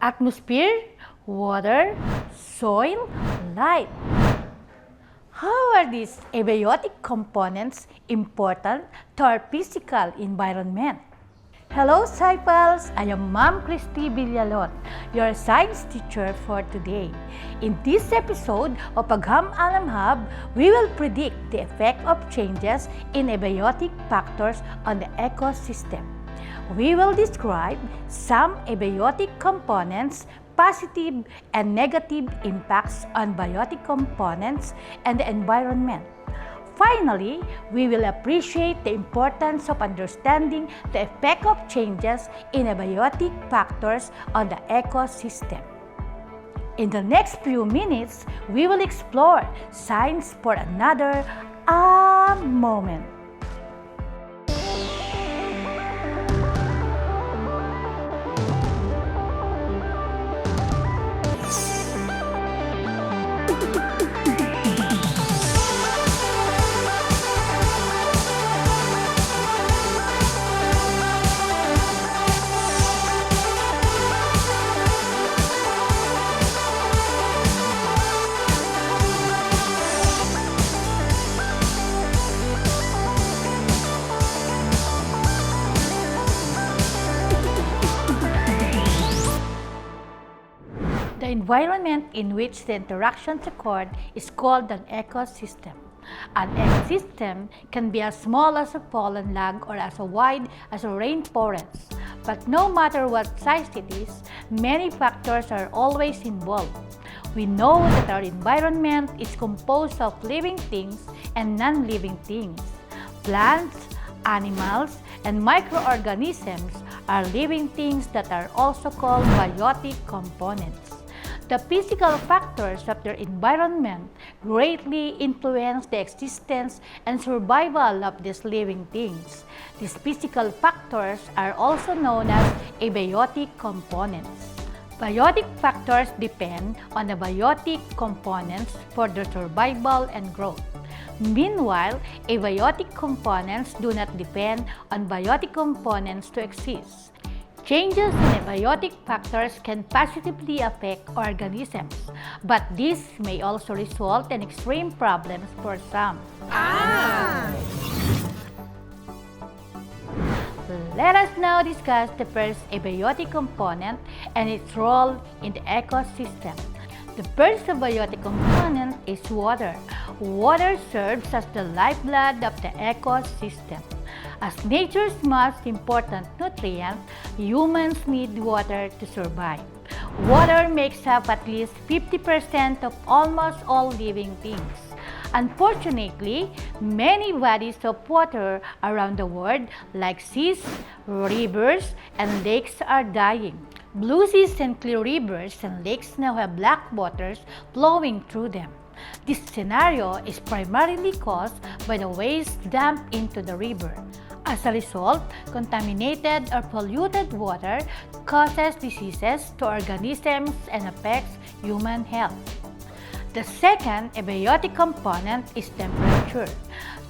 atmosphere, water, soil, light. How are these abiotic components important to our physical environment? Hello, Cypals! I am Ma'am Christy Villalon, your science teacher for today. In this episode of Pagham Alam Hub, we will predict the effect of changes in abiotic factors on the ecosystem. We will describe some abiotic components, positive and negative impacts on biotic components and the environment. Finally, we will appreciate the importance of understanding the effect of changes in abiotic factors on the ecosystem. In the next few minutes, we will explore science for another moment. The environment in which the interactions occur is called an ecosystem. An ecosystem can be as small as a fallen log or as wide as a rainforest. But no matter what size it is, many factors are always involved. We know that our environment is composed of living things and non-living things. Plants, animals, and microorganisms are living things that are also called biotic components. The physical factors of their environment greatly influence the existence and survival of these living things. These physical factors are also known as abiotic components. Biotic factors depend on the biotic components for their survival and growth. Meanwhile, abiotic components do not depend on biotic components to exist. Changes in abiotic factors can positively affect organisms, but this may also result in extreme problems for some. Let us now discuss the first abiotic component and its role in the ecosystem. The first abiotic component is water. Water serves as the lifeblood of the ecosystem. As nature's most important nutrient, humans need water to survive. Water makes up at least 50% of almost all living things. Unfortunately, many bodies of water around the world, like seas, rivers, and lakes, are dying. Blue seas and clear rivers and lakes now have black waters flowing through them. This scenario is primarily caused by the waste dumped into the river. As a result, contaminated or polluted water causes diseases to organisms and affects human health. The second abiotic component is temperature.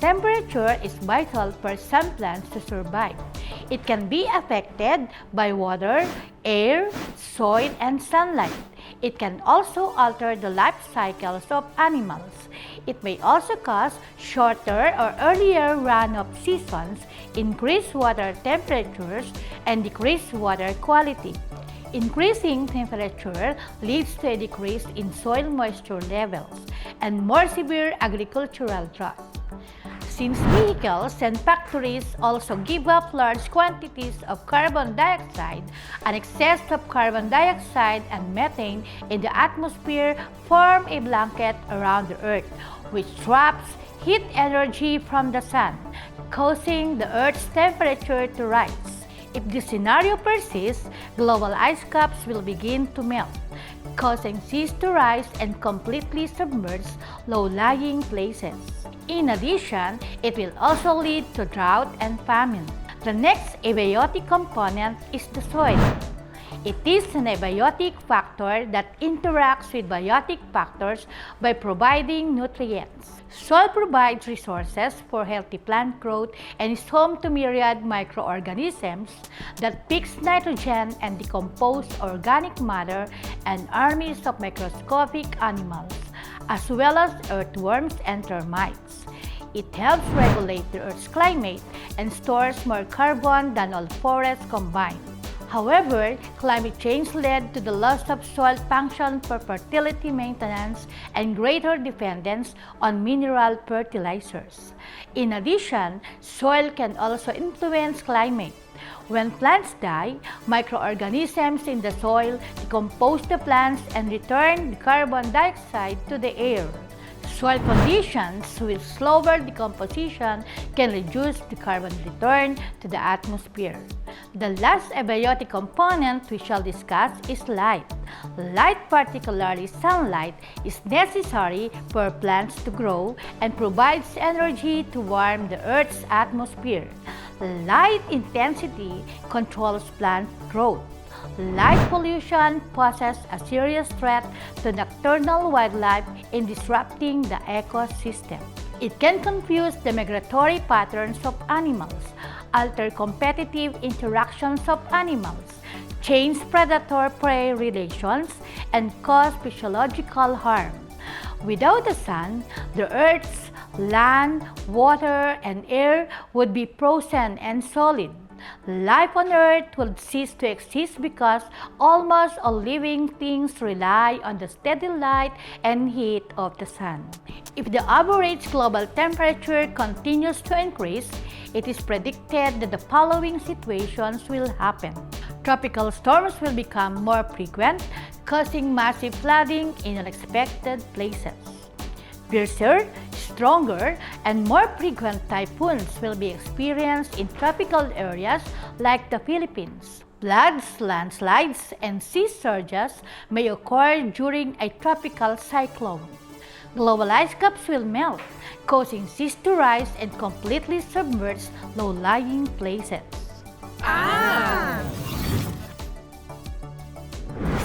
Temperature is vital for some plants to survive. It can be affected by water, air, soil, and sunlight. It can also alter the life cycles of animals. It may also cause shorter or earlier run-off seasons, increase water temperatures, and decrease water quality. Increasing temperature leads to a decrease in soil moisture levels and more severe agricultural drought. Since vehicles and factories also give up large quantities of carbon dioxide, an excess of carbon dioxide and methane in the atmosphere form a blanket around the Earth, which traps heat energy from the sun, causing the Earth's temperature to rise. If this scenario persists, global ice caps will begin to melt, causing seas to rise and completely submerge low-lying places. In addition, it will also lead to drought and famine. The next abiotic component is the soil. It is an abiotic factor that interacts with biotic factors by providing nutrients. Soil provides resources for healthy plant growth and is home to myriad microorganisms that fix nitrogen and decompose organic matter and armies of microscopic animals, as well as earthworms and termites. It helps regulate the Earth's climate and stores more carbon than all forests combined. However, climate change led to the loss of soil function for fertility maintenance and greater dependence on mineral fertilizers. In addition, soil can also influence climate. When plants die, microorganisms in the soil decompose the plants and return the carbon dioxide to the air. Soil conditions with slower decomposition can reduce the carbon return to the atmosphere. The last abiotic component we shall discuss is light. Light, particularly sunlight, is necessary for plants to grow and provides energy to warm the Earth's atmosphere. Light intensity controls plant growth. Light pollution poses a serious threat to nocturnal wildlife in disrupting the ecosystem. It can confuse the migratory patterns of animals, alter competitive interactions of animals, change predator-prey relations, and cause physiological harm. Without the sun, the Earth's land, water, and air would be frozen and solid. Life on Earth would cease to exist because almost all living things rely on the steady light and heat of the sun. If the average global temperature continues to increase, it is predicted that the following situations will happen. Tropical storms will become more frequent, causing massive flooding in unexpected places. Fiercer, stronger, and more frequent typhoons will be experienced in tropical areas like the Philippines. Floods, landslides, and sea surges may occur during a tropical cyclone. Global ice caps will melt, causing seas to rise and completely submerge low-lying places.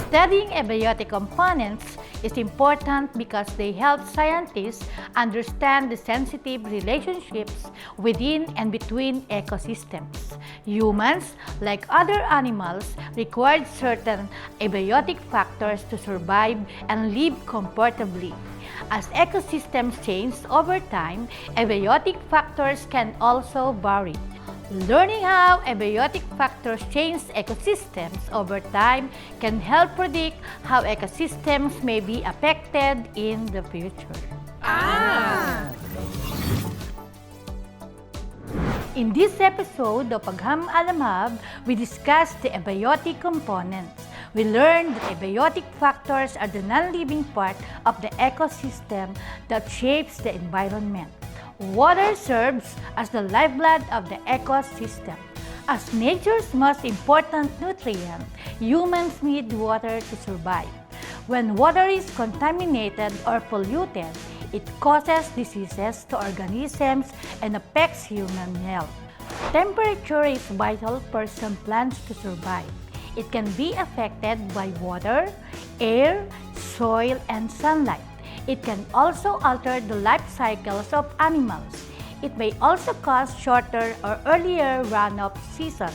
Studying abiotic components is important because they help scientists understand the sensitive relationships within and between ecosystems. Humans, like other animals, require certain abiotic factors to survive and live comfortably. As ecosystems change over time, abiotic factors can also vary. Learning how abiotic factors change ecosystems over time can help predict how ecosystems may be affected in the future. In this episode of Agham Alamhab, we discussed the abiotic components. We learned that abiotic factors are the non-living part of the ecosystem that shapes the environment. Water serves as the lifeblood of the ecosystem. As nature's most important nutrient, humans need water to survive. When water is contaminated or polluted, it causes diseases to organisms and affects human health. Temperature is vital for some plants to survive. It can be affected by water, air, soil, and sunlight. It can also alter the life cycles of animals. It may also cause shorter or earlier run-off seasons,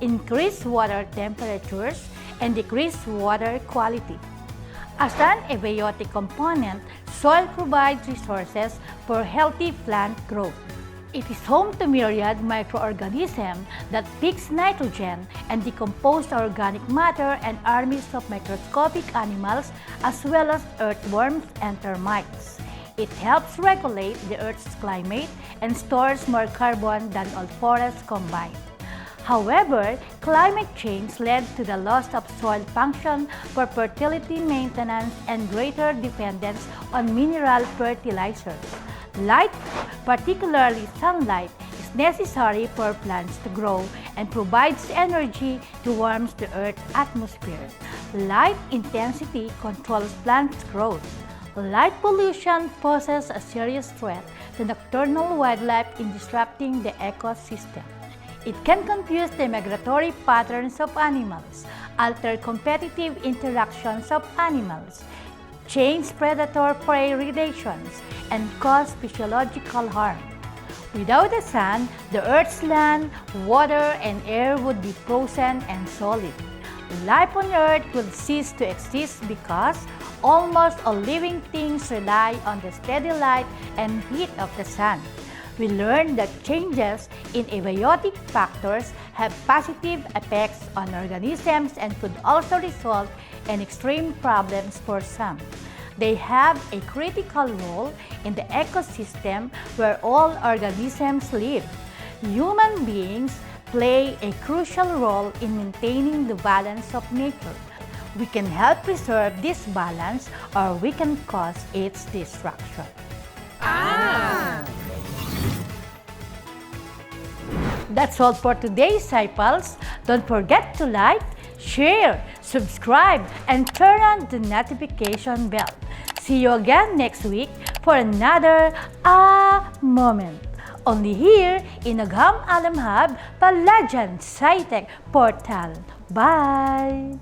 increase water temperatures, and decrease water quality. As an abiotic component, soil provides resources for healthy plant growth. It is home to myriad microorganisms that fix nitrogen and decompose organic matter and armies of microscopic animals as well as earthworms and termites. It helps regulate the Earth's climate and stores more carbon than all forests combined. However, climate change led to the loss of soil function for fertility maintenance and greater dependence on mineral fertilizers. Light, particularly sunlight, is necessary for plants to grow and provides energy to warm the Earth's atmosphere. Light intensity controls plants' growth. Light pollution poses a serious threat to nocturnal wildlife in disrupting the ecosystem. It can confuse the migratory patterns of animals, alter competitive interactions of animals, change predator-prey relations, and cause physiological harm. Without the sun, the Earth's land, water, and air would be frozen and solid. Life on Earth will cease to exist because almost all living things rely on the steady light and heat of the sun. We learned that changes in abiotic factors have positive effects on organisms and could also result in extreme problems for some. They have a critical role in the ecosystem where all organisms live. Human beings play a crucial role in maintaining the balance of nature. We can help preserve this balance or we can cause its destruction. That's all for today, Disciples. Don't forget to like, share, subscribe, and turn on the notification bell. See you again next week for another moment. Only here in Agham Alam Hub, Palajan SciTech Portal. Bye!